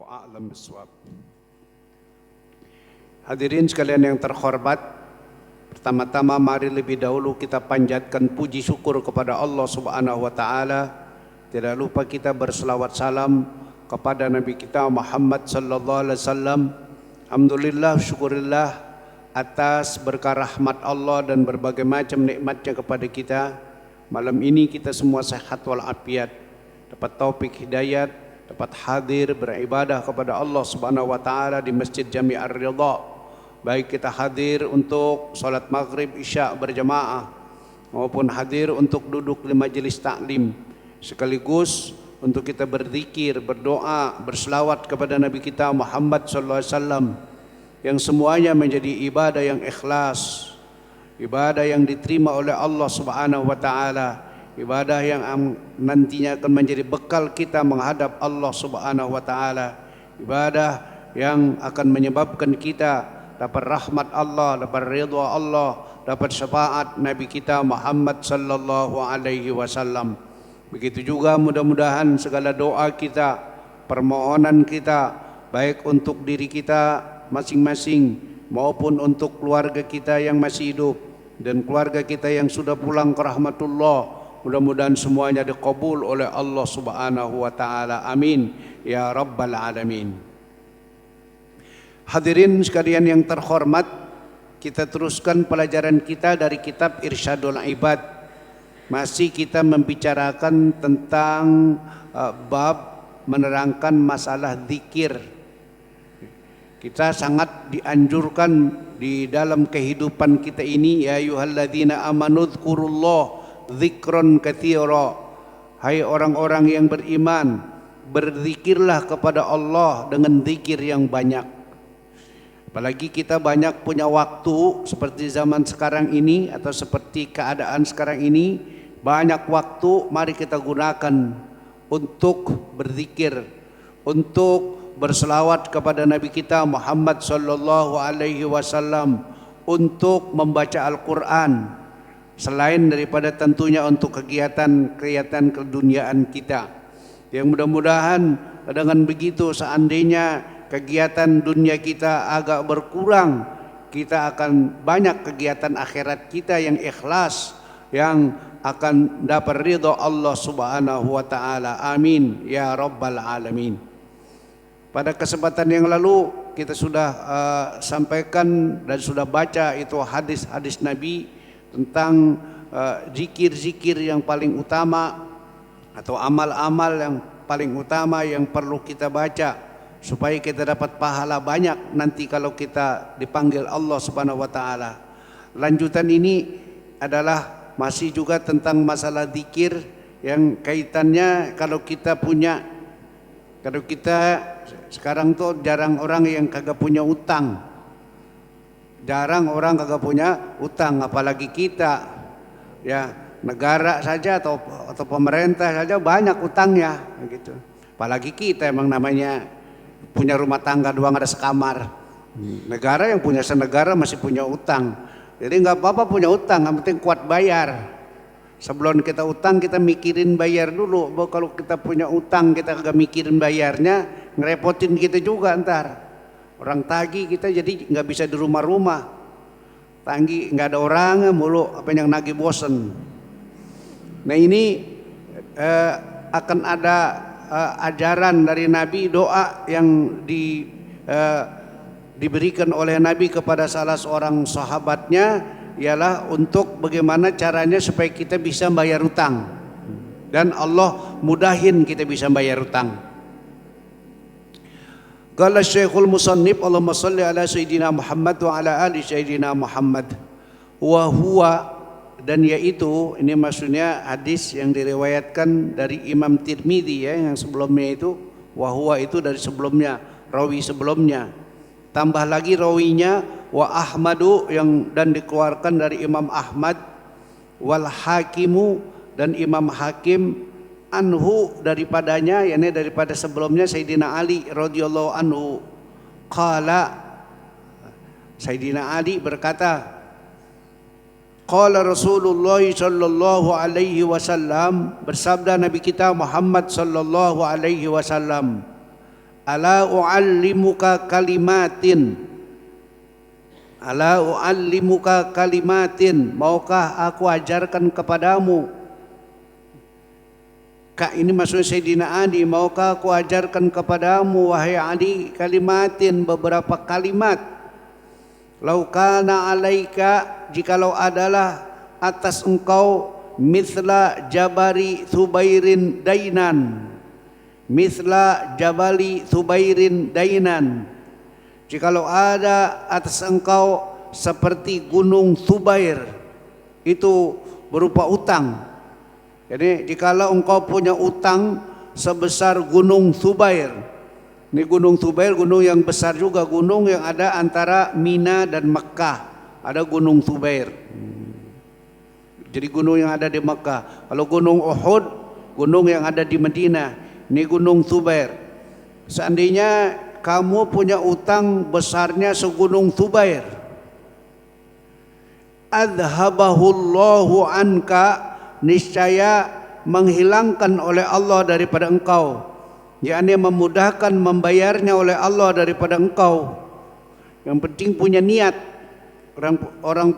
Wallahu a'lam bishawab. Hadirin sekalian yang terhormat, pertama-tama mari lebih dahulu kita panjatkan puji syukur kepada Allah Subhanahu wa taala. Tidak lupa kita berselawat salam kepada Nabi kita Muhammad sallallahu alaihi wasallam. Alhamdulillah, syukurillah atas berkah rahmat Allah dan berbagai macam nikmatnya kepada kita. Malam ini kita semua sehat walafiat, dapat taufik hidayat, dapat hadir beribadah kepada Allah Subhanahu wa taala di Masjid Jami' Ar-Ridha. Baik kita hadir untuk salat maghrib isya berjamaah maupun hadir untuk duduk di majelis taklim, sekaligus untuk kita berzikir, berdoa, berselawat kepada Nabi kita Muhammad sallallahu alaihi wasallam, yang semuanya menjadi ibadah yang ikhlas, ibadah yang diterima oleh Allah Subhanahu wa taala, ibadah yang nantinya akan menjadi bekal kita menghadap Allah Subhanahu wa taala, ibadah yang akan menyebabkan kita dapat rahmat Allah, dapat ridha Allah, dapat syafaat Nabi kita Muhammad sallallahu alaihi wasallam. Begitu juga mudah-mudahan segala doa kita, permohonan kita, baik untuk diri kita masing-masing maupun untuk keluarga kita yang masih hidup dan keluarga kita yang sudah pulang ke rahmatullah, mudah-mudahan semuanya dikabul oleh Allah Subhanahu wa taala. Amin ya rabbal alamin. Hadirin sekalian yang terhormat, kita teruskan pelajaran kita dari kitab Irsyadul Ibad. Masih kita membicarakan tentang bab menerangkan masalah zikir. Kita sangat dianjurkan di dalam kehidupan kita ini, ya ayyuhalladzina amanu dzkurullah dzikron katsira. Hai orang-orang yang beriman, berzikirlah kepada Allah dengan zikir yang banyak. Apalagi kita banyak punya waktu seperti zaman sekarang ini atau seperti keadaan sekarang ini, banyak waktu, mari kita gunakan untuk berzikir, untuk berselawat kepada Nabi kita Muhammad sallallahu alaihi wasallam, untuk membaca Al-Quran, selain daripada tentunya untuk kegiatan keduniaan kita. Yang mudah-mudahan dengan begitu seandainya kegiatan dunia kita agak berkurang, kita akan banyak kegiatan akhirat kita yang ikhlas, yang akan dapat ridha Allah Subhanahu wa taala. Amin ya rabbal alamin. Pada kesempatan yang lalu kita sudah sampaikan dan sudah baca itu hadis-hadis Nabi tentang zikir-zikir yang paling utama atau amal-amal yang paling utama yang perlu kita baca supaya kita dapat pahala banyak nanti kalau kita dipanggil Allah Subhanahu wa taala. Lanjutan ini adalah masih juga tentang masalah zikir yang kaitannya kalau kita sekarang tuh jarang orang yang kagak punya utang. Jarang orang kagak punya utang, apalagi kita. Ya, negara saja atau pemerintah saja banyak utangnya gitu. Apalagi kita emang namanya punya rumah tangga doang ada sekamar. Negara yang punya senegara masih punya utang. Jadi nggak apa-apa punya utang, yang penting kuat bayar. Sebelum kita utang kita mikirin bayar dulu. Bahwa kalau kita punya utang kita nggak mikirin bayarnya, ngerepotin kita juga ntar. Orang tagih kita jadi nggak bisa di rumah-rumah. Tagih nggak ada orang mulu, apa yang nagih bosen. Nah ini akan ada ajaran dari Nabi, doa yang diberikan oleh Nabi kepada salah seorang sahabatnya ialah untuk bagaimana caranya supaya kita bisa bayar utang dan Allah mudahin kita bisa bayar utang. Qala Syekhul Musannif Allahumma shalli ala sayyidina Muhammad wa ala ali sayyidina Muhammad wa huwa, dan yaitu ini maksudnya hadis yang diriwayatkan dari Imam Tirmidzi ya, yang sebelumnya itu wahwa itu dari sebelumnya, rawi sebelumnya, tambah lagi rawinya wa Ahmadu yang dan dikeluarkan dari Imam Ahmad, wal Hakimu dan Imam Hakim, anhu daripadanya, yakni daripada sebelumnya Sayyidina Ali radhiyallahu anhu, qala Sayyidina Ali berkata, qala Rasulullah sallallahu alaihi wasallam, bersabda Nabi kita Muhammad sallallahu alaihi wasallam, Ala u'allimuka kalimatin. Ala u'allimuka kalimatin. Maukah aku ajarkan kepadamu? Kak, ini maksudnya Sayyidina Ali, maukah aku ajarkan kepadamu wahai Ali kalimatin, beberapa kalimat. Lau kana alaika, jikalau adalah atas engkau mithla jabari Thubairin dainan. Mithla jabali Thubairin dainan. Jikalau ada atas engkau seperti gunung Thubair, itu berupa utang. Jadi jikalau engkau punya utang sebesar gunung Thubair. Ini gunung Thubair, gunung yang besar juga, gunung yang ada antara Mina dan Mekah. Ada gunung Thubair. Jadi gunung yang ada di Mekah. Kalau gunung Uhud, gunung yang ada di Madinah. Ini gunung Thubair. Seandainya kamu punya utang besarnya segunung Thubair, adhabahullahu anka, niscaya menghilangkan oleh Allah daripada engkau, yakni memudahkan membayarnya oleh Allah daripada engkau. Yang penting punya niat. Orang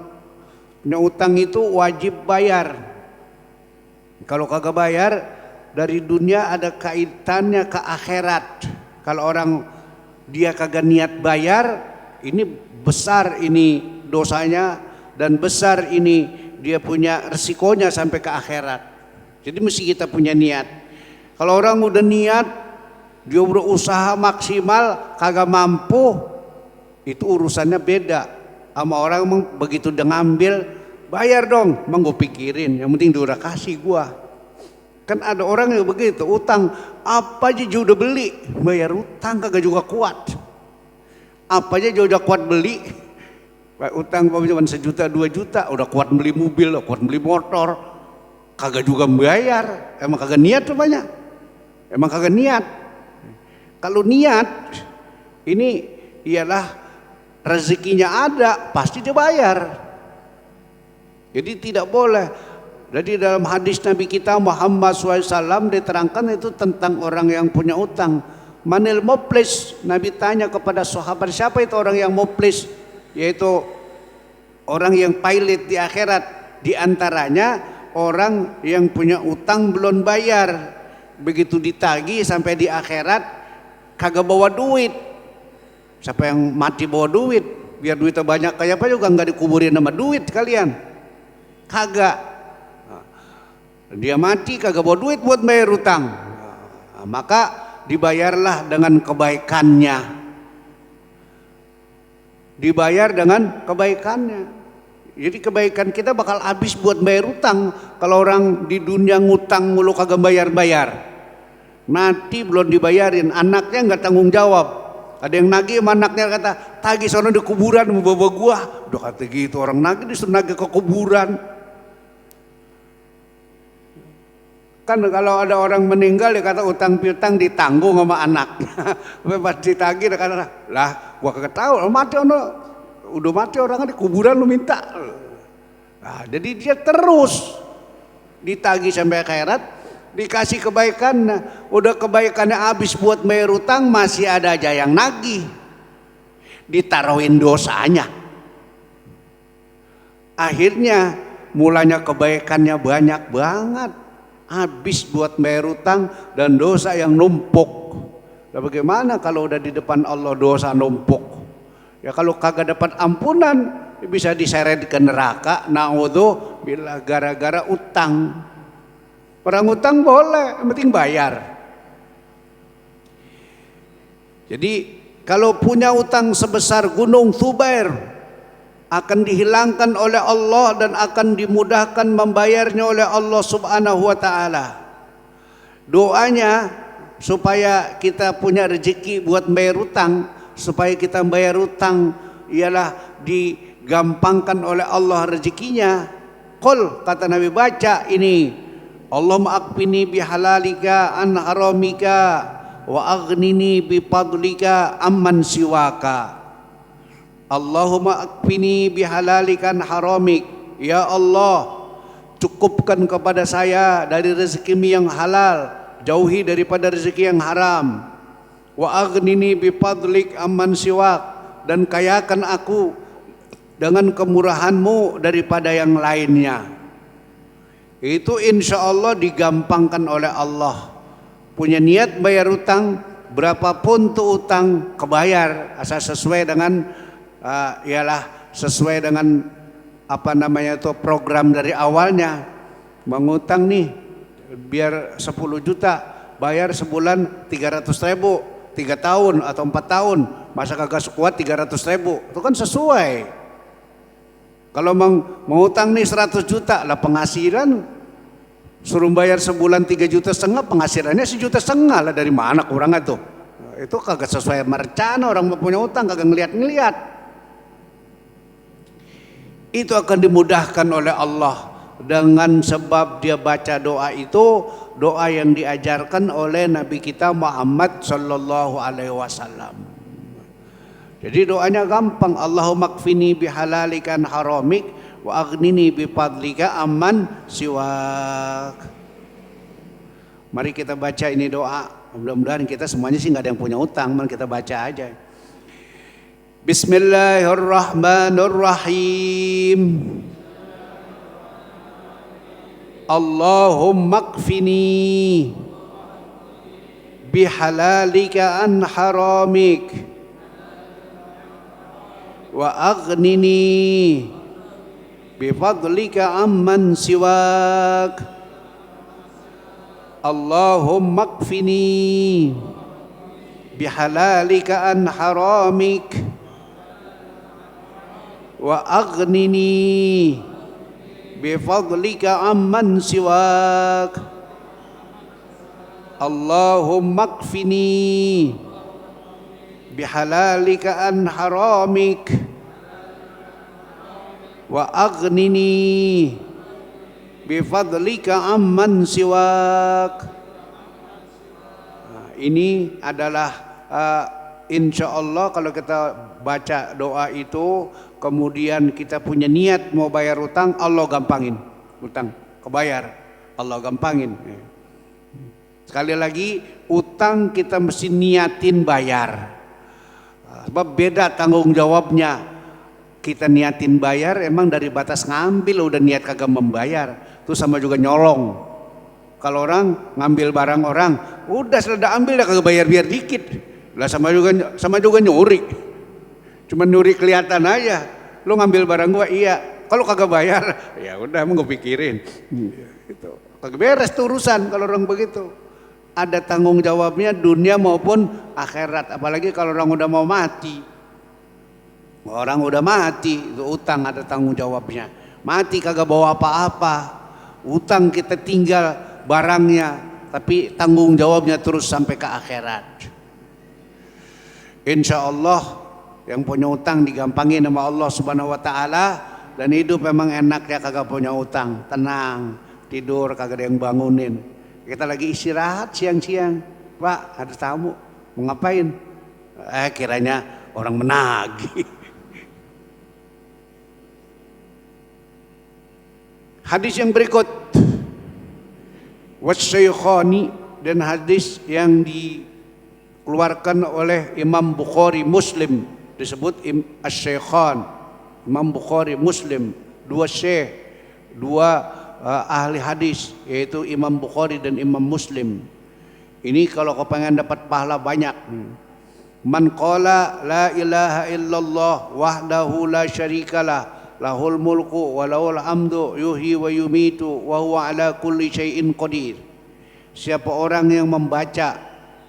punya utang itu wajib bayar. Kalau kagak bayar, dari dunia ada kaitannya ke akhirat. Kalau orang dia kagak niat bayar, ini besar ini dosanya, dan besar ini dia punya resikonya sampai ke akhirat. Jadi mesti kita punya niat. Kalau orang udah niat, dia berusaha maksimal, kagak mampu, itu urusannya beda sama orang begitu udah ngambil, bayar dong, emang gue pikirin, yang penting dia udah kasih gua. Kan ada orang yang begitu, utang apa aja dia udah beli, bayar utang kagak juga kuat. Apa aja dia udah kuat beli, utang cuma 1 juta 2 juta, udah kuat beli mobil, udah kuat beli motor, kagak juga bayar. Emang kagak niat rupanya. Emang kagak niat. Kalau niat, ini ialah rezekinya ada, pasti dia bayar. Jadi tidak boleh. Jadi dalam hadis Nabi kita Muhammad SAW diterangkan itu tentang orang yang punya utang. Manil muflis, Nabi tanya kepada sahabat, siapa itu orang yang muflis? Yaitu orang yang pailit di akhirat. Di antaranya orang yang punya utang belum bayar, begitu ditagih sampai di akhirat kagak bawa duit. Siapa yang mati bawa duit? Biar duitnya banyak kayak apa juga nggak dikuburin sama duit kalian. Kagak. Dia mati kagak bawa duit buat bayar utang, maka dibayarlah dengan kebaikannya. Dibayar dengan kebaikannya. Jadi kebaikan kita bakal habis buat bayar utang. Kalau orang di dunia ngutang mulu kagak bayar-bayar, mati belum dibayarin, anaknya nggak tanggung jawab. Ada yang nagih sama anaknya, kata tagih sono di kuburan mau bawa gua. Udah kata gitu, orang nagih disuruh nagih ke kuburan. Kan kalau ada orang meninggal dia kata utang piutang ditanggung sama anaknya. Pas ditagih dia kata, lah gua kagak tahu, mati udah mati orangnya di kuburan lu minta. Nah, jadi dia terus ditagih sampai akhirat, dikasih kebaikan, udah kebaikannya habis buat bayar utang, masih ada aja yang nagih, ditaruhin dosanya. Akhirnya mulanya kebaikannya banyak banget, habis buat bayar utang dan dosa yang numpuk. Nah, bagaimana kalau udah di depan Allah dosa numpuk? Ya kalau kagak dapat ampunan bisa diseret ke neraka. Naudzu bila gara-gara utang. Orang utang boleh, yang penting bayar. Jadi kalau punya utang sebesar gunung Thubair, akan dihilangkan oleh Allah dan akan dimudahkan membayarnya oleh Allah Subhanahu wa taala. Doanya supaya kita punya rezeki buat bayar utang, supaya kita bayar utang ialah digampangkan oleh Allah rezekinya. Qul, kata Nabi, baca ini, Allahumma akfini bihalalika an haramika wa aghnini bifadlika amman siwaka. Allahumma akfini bihalalikan haramik. Ya Allah, cukupkan kepada saya dari rezeki yang halal, jauhi daripada rezeki yang haram. wa aghnini bifadlik amman siwak, dan kayakan aku dengan kemurahanmu daripada yang lainnya. Itu insya Allah digampangkan oleh Allah. Punya niat bayar utang, berapapun tuh utang kebayar, asal sesuai dengan ialah sesuai dengan apa namanya itu program dari awalnya. Mengutang nih biar 10 juta, bayar sebulan 300.000, 3 tahun atau 4 tahun, masa kagak sekuat 300.000, itu kan sesuai. Kalau mau utang nih 100 juta lah, penghasilan suruh bayar sebulan 3,5 juta, penghasilannya 1,5 juta lah, dari mana kurang itu? Itu kagak sesuai merencana. Orang punya utang kagak ngeliat-ngeliat. Itu akan dimudahkan oleh Allah dengan sebab dia baca doa itu, doa yang diajarkan oleh Nabi kita Muhammad sallallahu alaihi wasallam. Jadi doanya gampang. Allahumma kfini bihalalika an haramik wa aghnini bifadlika amman siwak. Mari kita baca ini doa. Mudah-mudahan kita semuanya sih nggak ada yang punya utang, mari kita baca aja. Bismillahirrahmanirrahim. Allahumma kfini bihalalika an haramik wa aghnini bifadlika amman siwak. Allahumma kfini bihalalika an haramik wa aghnini bifadlika amman siwak. Allahumma kfini bihalalika an haramik wa aghnini bifadlika amman siwak. Ini adalah insya Allah kalau kita baca doa itu, kemudian kita punya niat mau bayar utang, Allah gampangin. Utang kebayar, Allah gampangin. Sekali lagi, utang kita mesti niatin bayar. Sebab beda tanggung jawabnya. Kita niatin bayar, emang dari batas ngambil udah niat kagak membayar, itu sama juga nyolong. Kalau orang ngambil barang orang, udah sudah ambil dah kagak bayar biar dikit, lah sama juga nyuri. Cuma nyuri kelihatan aja. Lo ngambil barang gua, iya. Kalau kagak bayar, ya udah emang gue pikirin. Itu kagak beres tuh urusan kalau orang begitu. Ada tanggung jawabnya dunia maupun akhirat, apalagi kalau orang udah mau mati. Orang udah mati, itu utang ada tanggung jawabnya. Mati kagak bawa apa-apa, utang kita tinggal barangnya, tapi tanggung jawabnya terus sampai ke akhirat. Insya Allah yang punya utang digampangin sama Allah Subhanahu Wa Taala, dan hidup memang enak ya kagak punya utang, tenang, tidur kagak ada yang bangunin. Kita lagi istirahat siang-siang, Pak ada tamu, mau ngapain? Kiranya orang menagih. Hadis yang berikut, wasyaikhani, dan hadis yang dikeluarkan oleh Imam Bukhari Muslim, disebut asy-syaikhan, Imam Bukhari Muslim, dua syekh, dua ahli hadis, yaitu Imam Bukhari dan Imam Muslim. Ini kalau kau pengen dapat pahala banyak. Man qala la ilaha illallah wahdahu la syarikalah lahul mulku wa lahul hamdu yuhyi wa yumitu wa huwa ala kulli syai'in qadir. Siapa orang yang membaca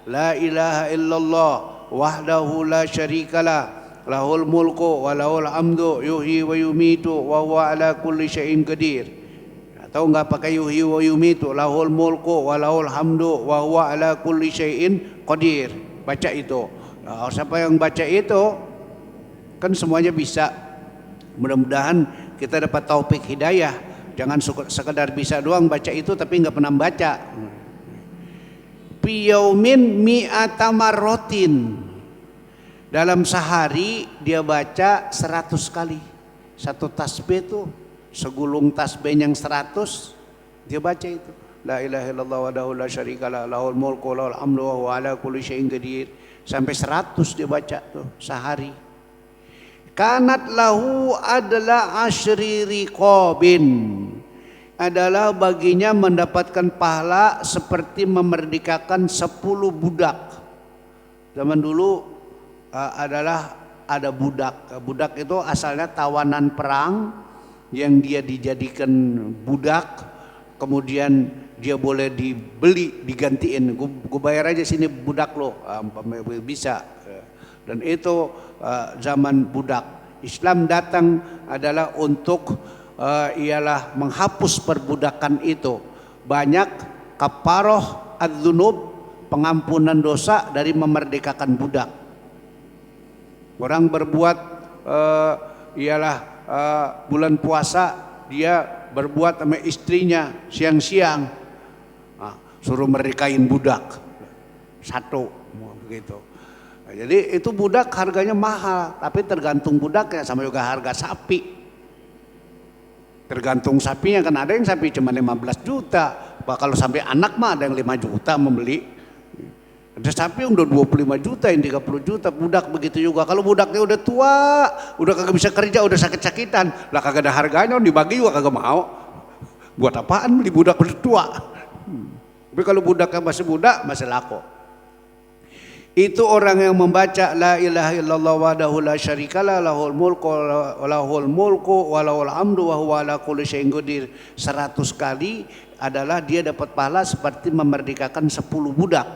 la ilaha illallah wahdahu la syarikalah lahul mulku wa lahul hamdu yuhyi wa yumitu wa huwa ala kulli syai'in qadir. Atau enggak pakai yuhyi wa yumitu, lahul mulku wa lahul hamdu wa huwa ala kulli syai'in qadir. Baca itu. Nah, siapa yang baca itu kan semuanya bisa. Mudah-mudahan kita dapat taufik hidayah. Jangan sekedar bisa doang baca itu tapi enggak pernah baca. Piyaumin mi'ata marrotin. Dalam sehari dia baca 100 kali. Satu tasbih itu segulung tasbih yang 100 dia baca itu. La ilaha illallah wahdahu la syarikalah lahul mulku wa lahul hamdu wa huwa ala kulli syai'in qadir. sampai 100 dia baca tuh sehari. Kanat lahu adalah asyri riqabin, adalah baginya mendapatkan pahala seperti memerdekakan 10 budak. Zaman dulu adalah ada budak. Budak itu asalnya tawanan perang yang dia dijadikan budak, kemudian dia boleh dibeli, digantiin. Gue bayar aja sini budak lo, bisa. Dan itu zaman budak. Islam datang adalah untuk ialah menghapus perbudakan itu. Banyak kafaroh adzunub, pengampunan dosa dari memerdekakan budak. Orang berbuat ialah bulan puasa, dia berbuat sama istrinya siang-siang, suruh merdekain budak satu, begitu. Nah, jadi itu budak harganya mahal, tapi tergantung budaknya, sama juga harga sapi. Tergantung sapinya, kan ada yang sapi cuma 15 juta, kalau sampai anak mah ada yang 5 juta membeli. Ada sapi yang udah 25 juta, yang 30 juta, budak begitu juga. Kalau budaknya udah tua, udah kagak bisa kerja, udah sakit-sakitan, lah kagak ada harganya, dibagi juga kagak mau. Buat apaan beli budak udah tua? Tapi kalau budaknya masih muda, masih laku. Itu orang yang membaca la ilaha illallah wahdahu la syarikalah lahul mulku wa lahul hamdu wa huwa ala kulli syai'in qadir 100 kali, adalah dia dapat pahala seperti memerdekakan 10 budak.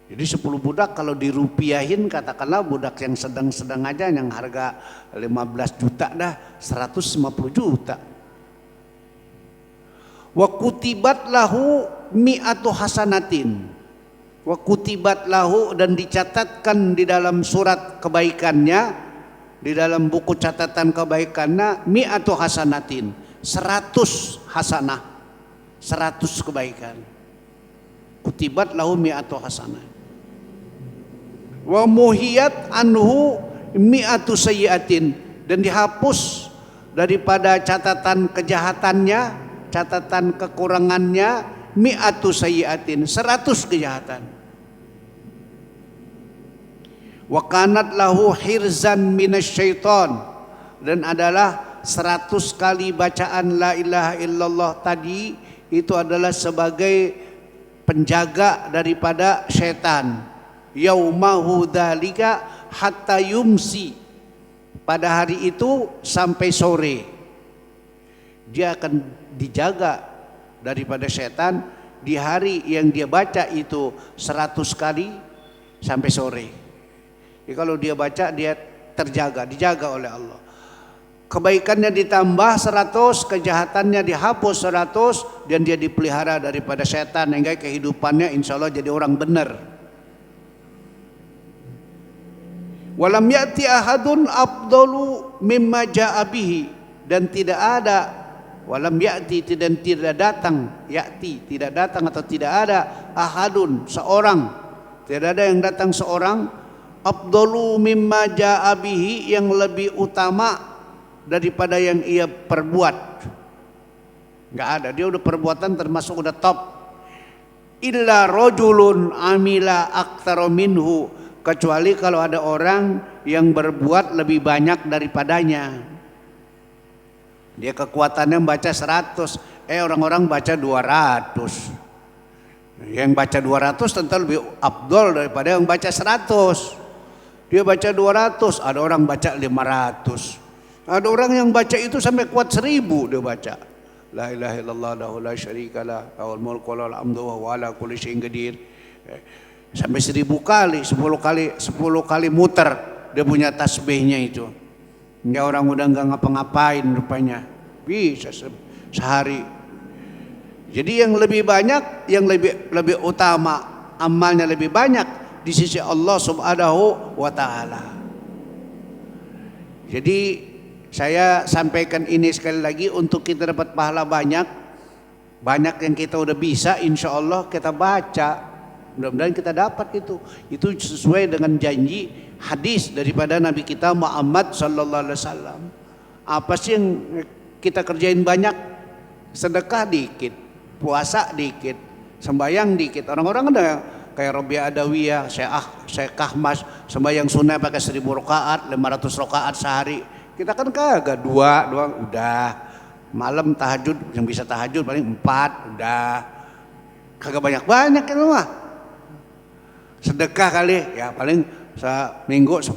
Jadi 10 budak kalau dirupiahin, katakanlah budak yang sedang-sedang aja yang harga 15 juta dah 150 juta. Wa kutibat lahu mi'atu hasanatin. Wa kutibat lahu, dan dicatatkan di dalam surat kebaikannya, di dalam buku catatan kebaikannya, mi'atu hasanatin, 100 hasanah, 100 kebaikan. Kutibat lahu mi'atu hasanah. Wa muhiyat anhu mi'atu sayyiatin, dan dihapus daripada catatan kejahatannya, catatan kekurangannya, mi'atu sayyiatin, 100 kejahatan. Wa kanat lahu hirzan minasyaiton, dan adalah 100 kali bacaan la ilaha illallah tadi itu adalah sebagai penjaga daripada syaitan. Yaumahu dzalika hatta yumsi, pada hari itu sampai sore dia akan dijaga daripada setan di hari yang dia baca itu 100 kali sampai sore. Jadi kalau dia baca, dia terjaga, dijaga oleh Allah. Kebaikannya ditambah 100, kejahatannya dihapus 100, dan dia dipelihara daripada setan hingga kehidupannya insya Allah jadi orang benar. Walam ya'ti ahadun afdalu mimma ja'a bihi, dan tidak ada, walam ya'ti, dan tidak datang, ya'ti tidak datang atau tidak ada, ahadun seorang, tidak ada yang datang seorang, afdalu mimma ja'a bihi, yang lebih utama daripada yang ia perbuat. Enggak ada, dia udah perbuatan termasuk udah top. Illa rajulun amila aktsara minhu, kecuali kalau ada orang yang berbuat lebih banyak daripadanya. Dia kekuatannya membaca 100, orang-orang baca 200. Yang baca 200 tentu lebih afdol daripada yang baca 100. Dia baca 200, ada orang baca 500. Ada orang yang baca itu sampai kuat 1000 dia baca. La ilaha illallah la syarikalah lahul mulku wa lahul hamdu wa huwa ala kulli syai'in qadir. Sampai 1000 kali, 10 kali muter dia punya tasbihnya itu. Hingga orang udah enggak ngapa-ngapain rupanya. Bisa sehari. Jadi yang lebih banyak, yang lebih utama, amalnya lebih banyak di sisi Allah Subhanahu wa taala. Jadi saya sampaikan ini sekali lagi untuk kita dapat pahala banyak. Banyak yang kita udah bisa, insya Allah kita baca. Mudah-mudahan kita dapat itu. Itu sesuai dengan janji hadis daripada Nabi kita Muhammad sallallahu alaihi wasallam. Apa sih yang kita kerjain banyak? Sedekah dikit, puasa dikit, sembahyang dikit. Orang-orang ada kayak Rabi Adawiyah, Syekh Ahmas sembahyang sunnah pakai 1000 rakaat, 500 rakaat sehari. Kita kan kagak dua doang udah. Malam tahajud yang bisa tahajud paling 4 udah. Kagak banyak-banyak itu mah. Sedekah kali ya paling seminggu 10.000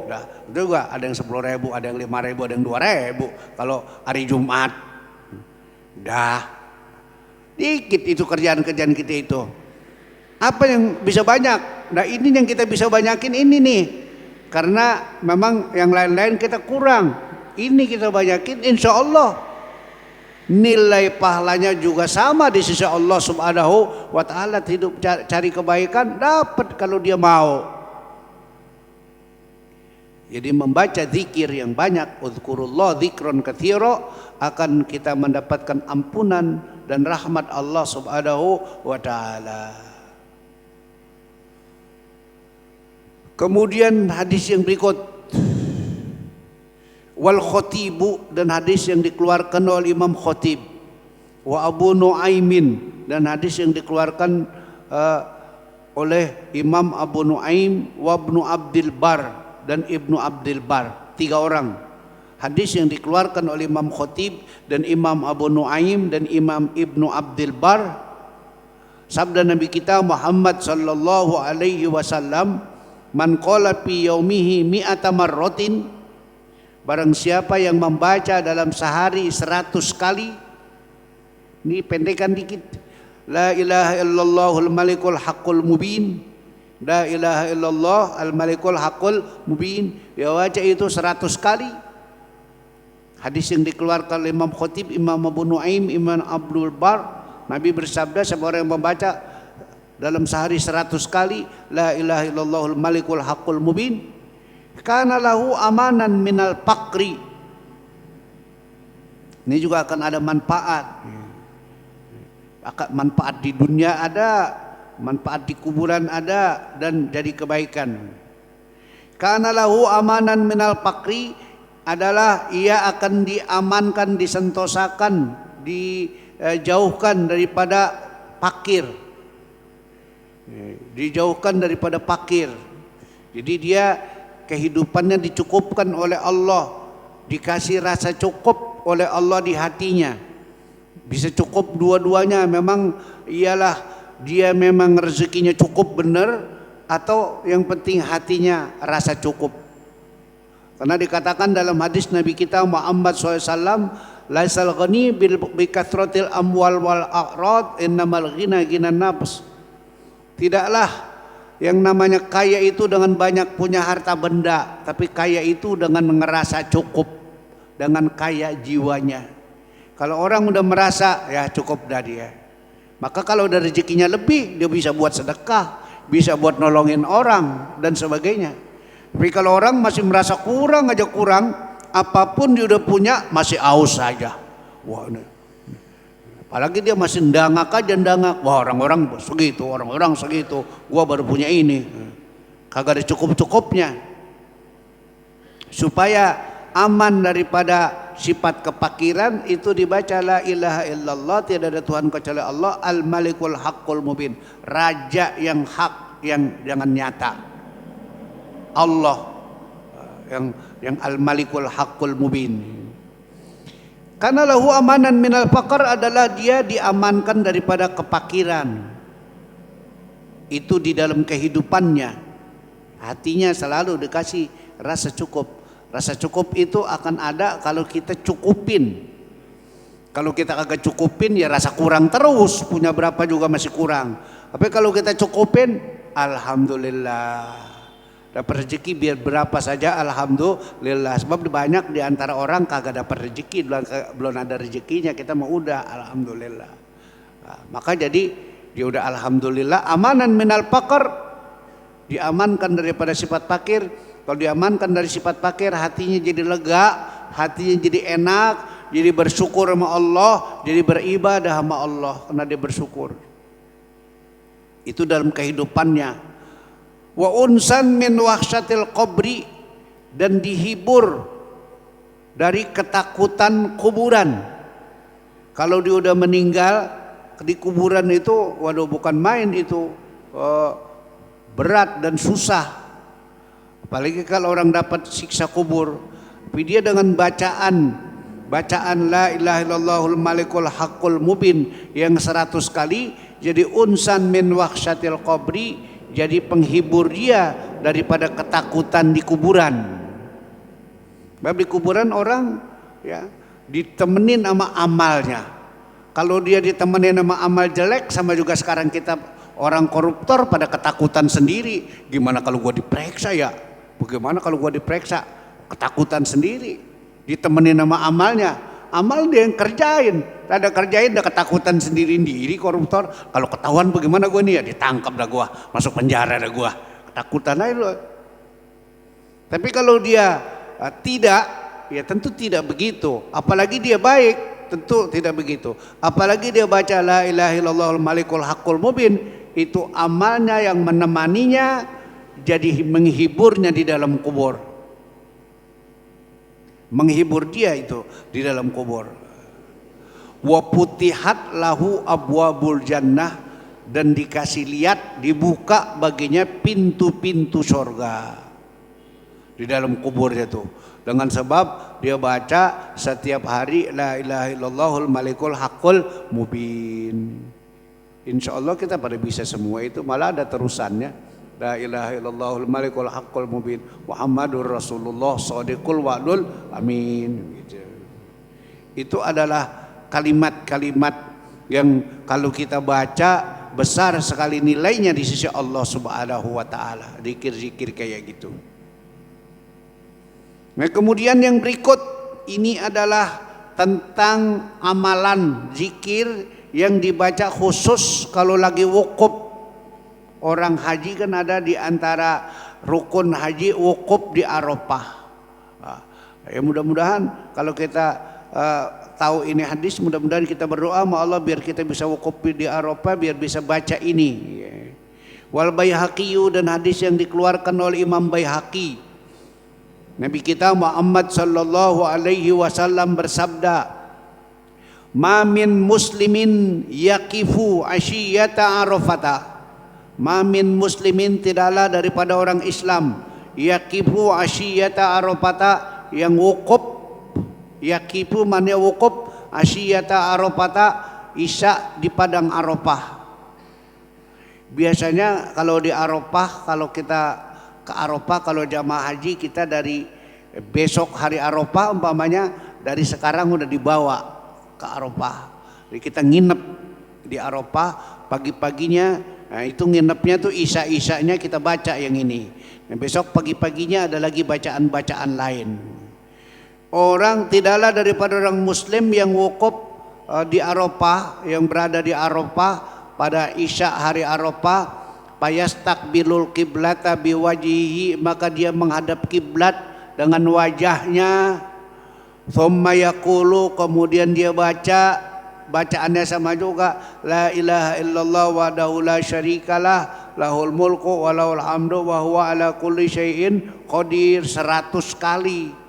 udah. Itu juga ada yang 10.000, ada yang 5.000, ada yang 2.000 kalau hari Jumat. Udah. Dikit itu kerjaan-kerjaan kita itu. Apa yang bisa banyak? Nah ini yang kita bisa banyakin ini nih. Karena memang yang lain-lain kita kurang. Ini kita banyakin, insya Allah nilai pahalanya juga sama di sisi Allah Subhanahu wa Ta'ala. Hidup cari kebaikan dapat kalau dia mau. Jadi membaca zikir yang banyak, uzkurullah dzikron katsira, akan kita mendapatkan ampunan dan rahmat Allah Subhanahu wa Ta'ala. Kemudian hadis yang berikut, wal khotibu, dan hadis yang dikeluarkan oleh Imam Khotib, wa Abu Nuaimin, dan hadis yang dikeluarkan oleh Imam Abu Nuaim, wa Ibnu Abdil Bar, dan Ibnu Abdil Bar. 3 orang. Hadis yang dikeluarkan oleh Imam Khotib dan Imam Abu Nuaim dan Imam Ibnu Abdil Bar. Sabda Nabi kita Muhammad sallallahu alaihi wasallam, man qala fi yaumihi mi'ata marratin, barang siapa yang membaca dalam sehari 100 kali. Ini pendekan dikit. La ilaha illallahul malikul haqqul mubin. La ilaha illallah al-malikul haqqul mubin. Dia baca itu 100 kali. Hadis yang dikeluarkan oleh Imam Khotib, Imam Abu Nuaim, Imam Abdul Bar. Nabi bersabda, siapa orang yang membaca dalam sehari 100 kali la ilaha illallahul malikul haqqul mubin, kana lahu amanan minal faqri. Ini juga akan ada manfaat. Akan manfaat di dunia ada, manfaat di kuburan ada, dan jadi kebaikan. Kana lahu amanan minal faqri adalah ia akan diamankan, disentosakan, dijauhkan daripada fakir. Dijauhkan daripada fakir. Jadi dia kehidupannya dicukupkan oleh Allah, dikasih rasa cukup oleh Allah di hatinya. Bisa cukup dua-duanya, memang ialah dia memang rezekinya cukup benar, atau yang penting hatinya rasa cukup. Karena dikatakan dalam hadis Nabi kita Muhammad SAW, laisal ghani bi kathratil amwal wal a'rad, innamal ghina ghinan nafs. Tidaklah yang namanya kaya itu dengan banyak punya harta benda, tapi kaya itu dengan ngerasa cukup, dengan kaya jiwanya. Kalau orang udah merasa ya cukup dah dia, maka kalau ada rezekinya lebih, dia bisa buat sedekah, bisa buat nolongin orang dan sebagainya. Tapi kalau orang masih merasa kurang aja kurang, apapun dia udah punya masih aus saja. Wah, ini. Apalagi dia masih ndangak aja, ndangak. Wah, orang-orang segitu, orang-orang segitu, gua baru punya ini. Kagak ada cukup-cukupnya. Supaya aman daripada sifat kepakiran, itu dibaca la ilaha illallah, tiada ada Tuhan kecuali Allah, al-malikul haqqul mubin, raja yang hak, yang jangan nyata. Allah yang al-malikul haqqul mubin. Karena lahu amanan minal faqr adalah dia diamankan daripada kepakiran. Itu di dalam kehidupannya. Hatinya selalu dikasih rasa cukup. Rasa cukup itu akan ada kalau kita cukupin. Kalau kita kagak cukupin ya rasa kurang terus, punya berapa juga masih kurang. Tapi kalau kita cukupin, alhamdulillah. Dapat rezeki biar berapa saja, alhamdulillah. Sebab banyak di antara orang kagak dapat rezeki, belum ada rezekinya, kita mau udah alhamdulillah. Nah, maka jadi dia udah alhamdulillah, amanan minal faqr, diamankan daripada sifat fakir. Kalau diamankan dari sifat fakir, hatinya jadi lega, hatinya jadi enak, jadi bersyukur sama Allah, jadi beribadah sama Allah karena dia bersyukur. Itu dalam kehidupannya. Wa unsan min wahsyatil qabri, dan dihibur dari ketakutan kuburan. Kalau dia udah meninggal di kuburan itu, waduh bukan main itu. berat dan susah. Apalagi kalau orang dapat siksa kubur. Tapi dia dengan bacaan la ilaha illallahul malikul haqqul mubin yang 100 kali jadi unsan min wahsyatil qabri, jadi penghibur dia daripada ketakutan di kuburan. Sebab di kuburan orang ya ditemenin sama amalnya. Kalau dia ditemenin sama amal jelek, sama juga sekarang kita orang koruptor pada ketakutan sendiri. Gimana kalau gua diperiksa ya? Bagaimana kalau gua diperiksa? Ketakutan sendiri. Ditemenin sama amalnya. Amal dia yang kerjain. Ada kerjain udah ketakutan sendiri koruptor. Kalau ketahuan bagaimana gua nih ya? Ditangkap dah gua, masuk penjara dah gua. Ketakutan aja loh. Tapi kalau dia tidak, ya tentu tidak begitu. Apalagi dia baik, tentu tidak begitu. Apalagi dia baca la ilaha illallahul malikul haqqul mubin, itu amalnya yang menemaninya, jadi menghiburnya di dalam kubur. Menghibur dia itu di dalam kubur. Wa putihat lahu abwabul jannah, dan dikasih lihat, dibuka baginya pintu-pintu surga di dalam kuburnya tuh, dengan sebab dia baca setiap hari la ilaha illallahul malikul haqqul mubin. Insya Allah kita pada bisa semua itu, malah ada terusannya. La ilaha illallahul malikul haqqul mubin Muhammadur Rasulullah shadiqul wa'dul amin. Itu adalah kalimat-kalimat yang kalau kita baca besar sekali nilainya di sisi Allah Subhanahu wa taala. Zikir-zikir kayak gitu. Nah, kemudian yang berikut ini adalah tentang amalan zikir yang dibaca khusus kalau lagi wukuf. Orang haji kan ada di antara rukun haji wukuf di Arafah. Ya mudah-mudahan kalau kita tahu ini hadis, mudah-mudahan kita berdoa sama Allah biar kita bisa wukuf di Arafah, biar bisa baca ini. Wal Baihaqi, dan hadis yang dikeluarkan oleh Imam Baihaqi. Nabi kita Muhammad sallallahu alaihi wasallam bersabda, "Ma min muslimin yaqifu asyiyata Arafata." Ma min muslimin, tidaklah daripada orang Islam, yaqifu asyiyata Arafata, yang wukuf. Yaqifu maknanya wukuf, asyiyata Arafata, isya di padang Arafah. Biasanya kalau di Arafah, kalau kita ke Arafah, kalau jamaah haji kita dari besok hari Arafah umpamanya, dari sekarang udah dibawa ke Arafah. Jadi kita nginep di Arafah pagi-paginya. Nah, itu nginepnya tuh isya-isyanya kita baca yang ini. Nah, besok pagi-paginya ada lagi bacaan-bacaan lain. Orang tidaklah daripada orang Muslim yang wukuf di Arafah, yang berada di Arafah pada isya hari Arafah, payastakbilul kiblata biwajihi, maka dia menghadap kiblat dengan wajahnya. Thumma yaqulu, kemudian dia baca, bacaannya sama juga, la ilaha illallah wahdahu la syarikalah lahul mulku wa lahul hamdu wa huwa ala kulli syai'in qadir, 100 kali.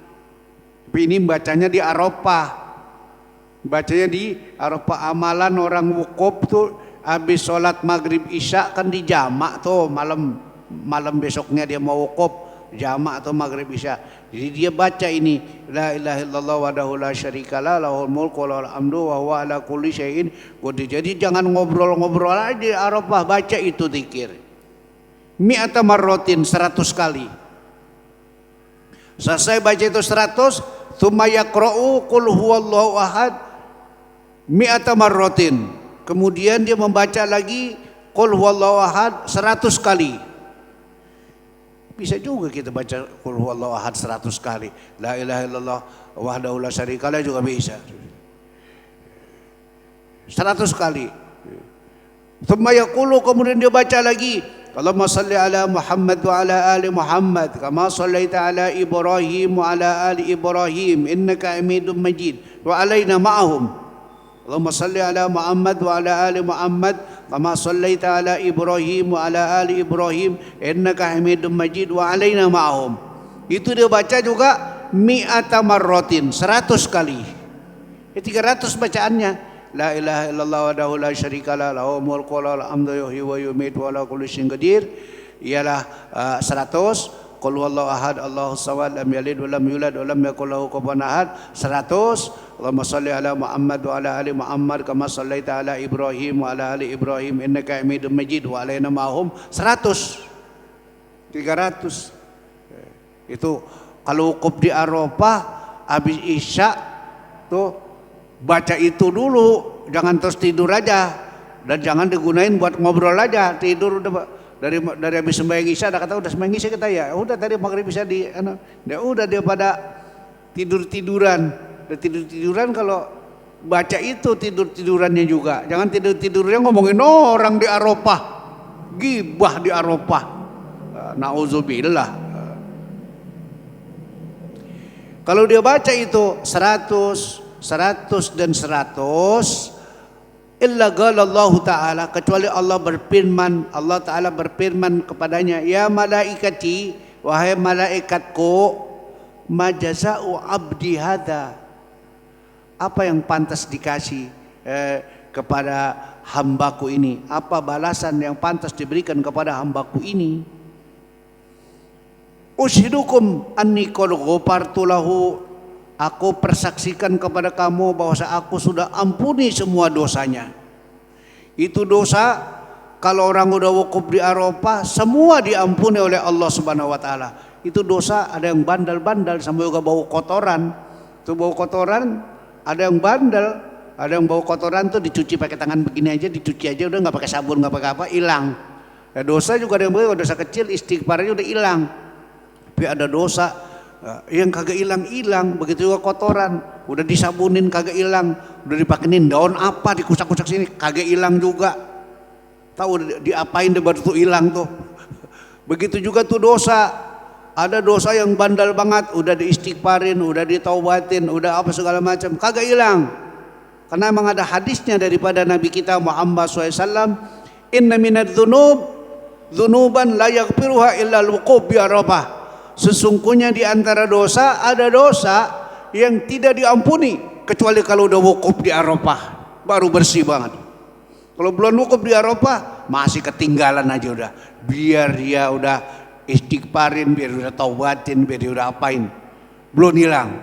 Tapi ini bacanya di Arafah. Bacanya di Arafah. Amalan orang wukuf tuh habis sholat maghrib isya kan di jamak tuh, malam besoknya dia mau wukuf jamak atau maghrib isya. Jadi dia baca ini, la ilaha illallah wahdahu la syarikalah lahul mulku wa lahul hamdu wa huwa ala kulli syai'in qadir. Jadi jangan ngobrol-ngobrol aja di Arafah, baca itu zikir. Mi'ata marratin, 100 kali. Selesai baca itu 100, tsumma yaqra'u qul huwallahu ahad mi'ata marratin. Kemudian dia membaca lagi qul huwallahu ahad 100 kali. Bisa juga kita baca qul huwallahu ahad 100 kali. La ilaha illallah wahdahu la syarikalah juga bisa. 100 kali. Tsumma yaqulu, kemudian dia baca lagi, Allahumma salli ala Muhammad wa ala ali Muhammad kama sallaita ala Ibrahim wa ala ali Ibrahim innaka Hamidum Majid wa alaina ma'ahum. Allahumma salli ala Muhammad wa ala ali Muhammad kama sallaita ala Ibrahim wa ala ali Ibrahim innaka Hamidum Majid wa alaina ma'ahum. Itu dia baca juga mi'ata marratin, 100 kali. 300 bacaannya. La ilaha illallah wahdahu la syarikalah lahul mulku wa lahul hamdu yuhyi wa yumiitu wa ala kulli syai'in qadir ialah 100. Qul huwallahu ahad Allahus samad lam yalid wa lam yulad wa lam yakul lahu kufuwan ahad 100. Allahumma shalli ala Muhammad wa ala ali Muhammad kama shallaita ala Ibrahim wa ala ali Ibrahim innaka Hamidum Majid wa alaina ma'hum 100. 300. Itu kalau wukuf di Arafah habis Isya tuh baca itu dulu, jangan terus tidur aja dan jangan digunain buat ngobrol aja, tidur udah dari habis sembahyang Isya dah kata udah sembahyang Isya kita ya udah tadi maghrib bisa di udah dia pada tiduran kalau baca itu tidurannya juga jangan tidurnya ngomongin orang di Arafah, gibah di Arafah, nauzubillah. Kalau dia baca itu 100 dan 100 illa qalallahu ta'ala, kecuali Allah Ta'ala berfirman kepadanya, ya malaikati, wahai malaikatku, majaza'u abdi hadha, apa yang pantas dikasih kepada hambaku ini, apa balasan yang pantas diberikan kepada hambaku ini. Ushidukum anni qad ghafartu lahu, aku persaksikan kepada kamu bahwa aku sudah ampuni semua dosanya. Itu dosa kalau orang udah wukuf di Arafah semua diampuni oleh Allah Subhanahu wa taala. Itu dosa ada yang bandal-bandal sampai juga bau kotoran. Itu bau kotoran, ada yang bandel, ada yang bau kotoran tuh dicuci pakai tangan begini aja, dicuci aja udah nggak pakai sabun, nggak pakai apa, hilang. Ya, dosa juga ada yang dosa kecil, istighfarnya udah hilang. Tapi ada dosa yang kagak hilang-hilang, begitu juga kotoran udah disabunin kagak hilang, udah dipakein daun apa dikusak-kusak sini kagak hilang juga, tahu diapain deh baru tuh hilang tuh. Begitu juga tuh dosa, ada dosa yang bandal banget udah diistighfarin, udah ditaubatin, udah apa segala macam kagak hilang, karena emang ada hadisnya daripada Nabi kita Muhammad SAW, inna minadz dzunuban la yaghfiruha illa al-wuquf bi Arafah. Sesungguhnya di antara dosa ada dosa yang tidak diampuni kecuali kalau udah wukuf di Arafah baru bersih banget. Kalau belum wukuf di Arafah masih ketinggalan aja udah. Biar dia udah istighfarin, biar udah taubatin, biar dia udah apain, belum hilang.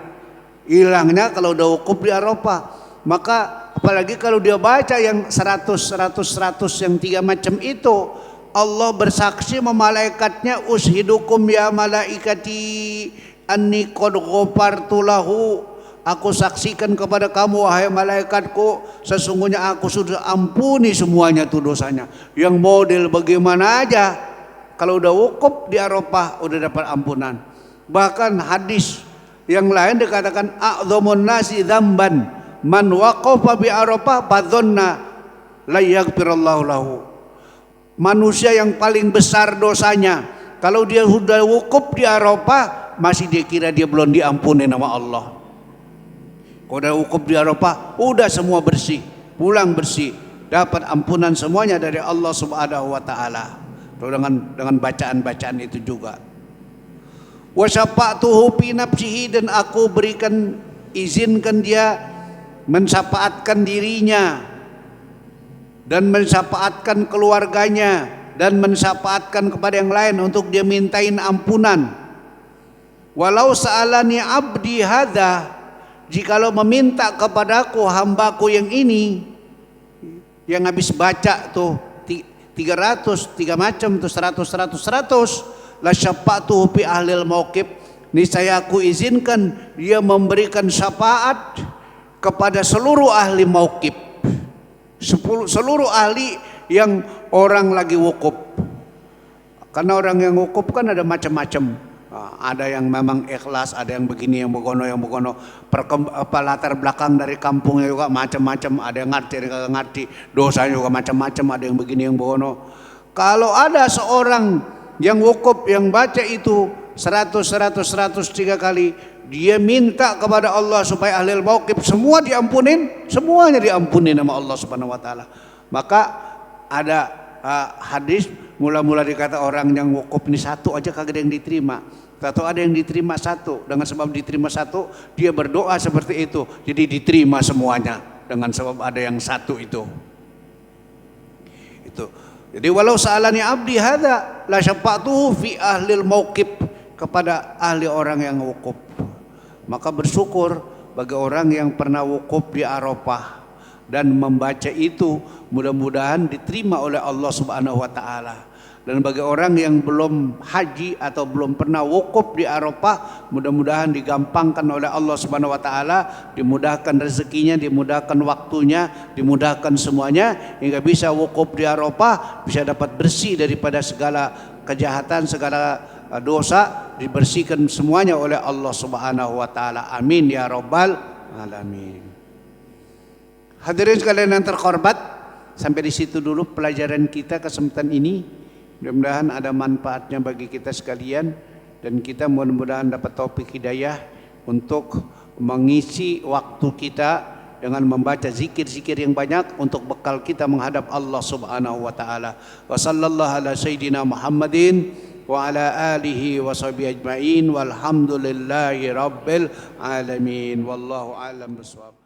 Hilangnya kalau udah wukuf di Arafah. Maka apalagi kalau dia baca yang 100 yang 3 macam itu, Allah bersaksi sama malaikatnya, ushidukum ya malaikati anni qad ghafartu lahu, aku saksikan kepada kamu wahai malaikatku, sesungguhnya aku sudah ampuni semuanya tuh dosanya. Yang model bagaimana aja kalau udah wukuf di Arafah udah dapat ampunan. Bahkan hadis yang lain dikatakan a'dhamun nasi dzamban man waqafa bi Arafah fadhanna la yaghfirallahu lahu. Manusia yang paling besar dosanya kalau dia sudah wukuf di Arafah masih dia kira dia belum diampuni nama Allah. Kalau udah wukuf di Arafah udah semua bersih, pulang bersih, dapat ampunan semuanya dari Allah Subhanahu wa taala. Dengan bacaan-bacaan itu juga. Wa syafa'tuhu fi nafsihi, dan aku berikan izinkan dia mensyafaatkan dirinya dan mensyafaatkan keluarganya dan mensyafaatkan kepada yang lain untuk dia mintain ampunan. Walau sa'alani abdi hadza, jikalau meminta kepadaku hambaku yang ini, yang habis baca tuh 300 3 macam tuh 100 la syafa'tuhu fi ahlil mauqif, niscaya aku izinkan dia memberikan syafaat kepada seluruh ahli mauqif, seluruh ahli yang orang lagi wukuf. Karena orang yang wukuf kan ada macam-macam. Ada yang memang ikhlas, ada yang begini, yang begono, latar belakang dari kampungnya juga macam-macam. Ada yang ngerti, ada yang kagak ngerti, dosanya juga macam-macam. Ada yang begini, yang begono. Kalau ada seorang yang wukuf yang baca itu 100 3 kali, dia minta kepada Allah supaya ahli mauqif semua diampunin, semuanya diampunin sama Allah Subhanahu wa taala. Maka ada hadis mula-mula dikata orang yang wukuf ini satu aja kagak ada yang diterima. Atau ada yang diterima satu, dengan sebab diterima satu dia berdoa seperti itu, jadi diterima semuanya, dengan sebab ada yang satu itu. Jadi walau sa'alani abdi hadza la syafa'tuhu fi ahlil mauqif, kepada ahli orang yang wukuf. Maka bersyukur bagi orang yang pernah wukuf di Arafah dan membaca itu, mudah-mudahan diterima oleh Allah Subhanahu wa taala. Dan bagi orang yang belum haji atau belum pernah wukuf di Arafah, mudah-mudahan digampangkan oleh Allah Subhanahu wa taala, dimudahkan rezekinya, dimudahkan waktunya, dimudahkan semuanya hingga bisa wukuf di Arafah, bisa dapat bersih daripada segala kejahatan, segala dosa, dibersihkan semuanya oleh Allah Subhanahu wa taala. Amin ya rabbal alamin. Hadirin sekalian yang terhormat, sampai di situ dulu pelajaran kita kesempatan ini. Mudah-mudahan ada manfaatnya bagi kita sekalian, dan kita mudah-mudahan dapat taufik hidayah untuk mengisi waktu kita dengan membaca zikir-zikir yang banyak untuk bekal kita menghadap Allah Subhanahu wa taala. Wa sallallahu ala sayyidina Muhammadin wa ala alihi wa sahbihi ajma'in walhamdulillahi rabbil alamin. Wallahu a'lam bishawab.